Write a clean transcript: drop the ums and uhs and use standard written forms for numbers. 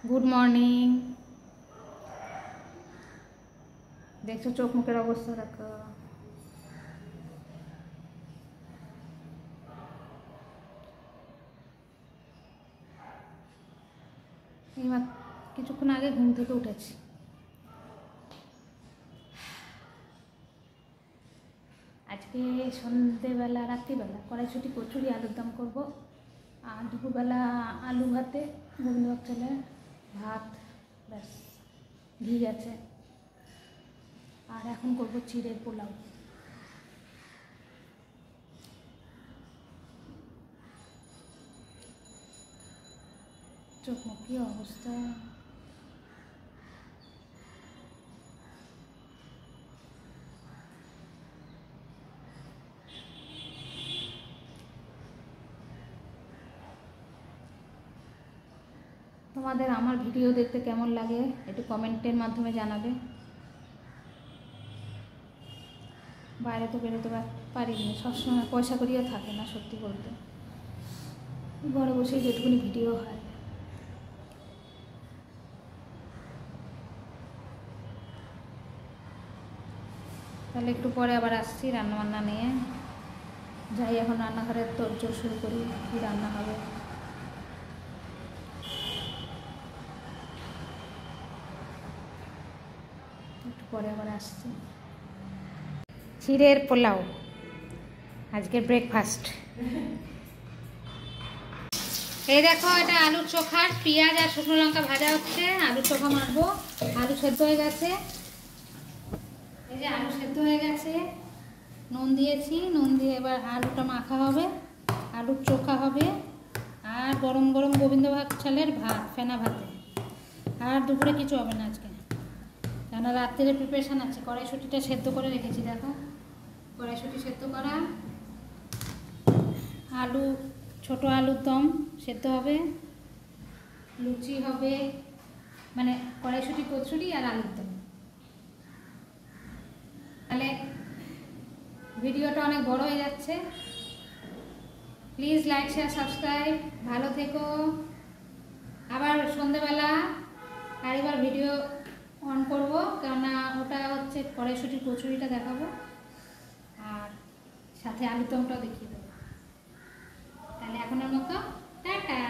Good morning. দেখছো চোখ মুখের অবস্থা দেখো। এইমাত্র কিছুক্ষণ আগে ঘুম থেকে উঠেছি। আজকে সন্ধেবেলা রাত্রিবেলা কড়াইশুঁটি কচুরি আলুর দম করবো, আর দুপুরবেলা আলু ভাতে গোবিন্দভোগ চালের ভাত, ব্যাস ঘি আছে। আর এখন করবো চিড়ের পোলাও। চোখ মুখ কি অবস্থা। তোমাদের আমার ভিডিও দেখতে কেমন লাগে একটু কমেন্টের মাধ্যমে জানাবে। বাইরে তো বেরোতে পারিনি, সবসময় পয়সা করিও থাকে না, সত্যি বলতে ঘরে বসেই যেটুকুনি ভিডিও হয়। তাহলে একটু পরে আবার আসছি রান্নাবান্না নিয়ে। যাই এখন রান্নাঘরের তোড়জোড় শুরু করি, কী রান্না হবে। একটু পরে আবার আসছি। চিড়ের পোলাও আজকের ব্রেকফাস্ট। এই দেখো, এটা আলুর চোখা, পেঁয়াজ আর শুকনো লঙ্কা ভাজা হচ্ছে। আলুর চোখা মারবো। আলু সেদ্ধ হয়ে গেছে, এই যে আলু সেদ্ধ হয়ে গেছে, নুন দিয়েছি, নুন দিয়ে এবার আলুটা মাখা হবে, আলুর চোখা হবে। আর গরম গরম গোবিন্দভোগ চালের ভাত, ফেনা ভাতে। আর দুপুরে কিছু হবে না আজকে, কেন রাত্রে প্রিপারেশান আছে। কড়াইশুঁটিটা সেদ্ধ করে রেখেছি, দেখো কড়াইশুঁটি সেদ্ধ করা, আলু ছোট আলুর দম সেদ্ধ হবে, লুচি হবে, মানে কড়াইশুঁটি কচুরি আর আলুর দম। তাহলে ভিডিওটা অনেক বড় হয়ে যাচ্ছে। Please like share subscribe. ভালো থেকো। আবার সন্ধেবেলা আরেকবার ভিডিও অন করবো, কেননা ওটা হচ্ছে কড়াইশুঁটির কচুরিটা দেখাবো, আর সাথে আলুর দমটাও দেখিয়ে দেবো। তাহলে এখনের মতো টাটা।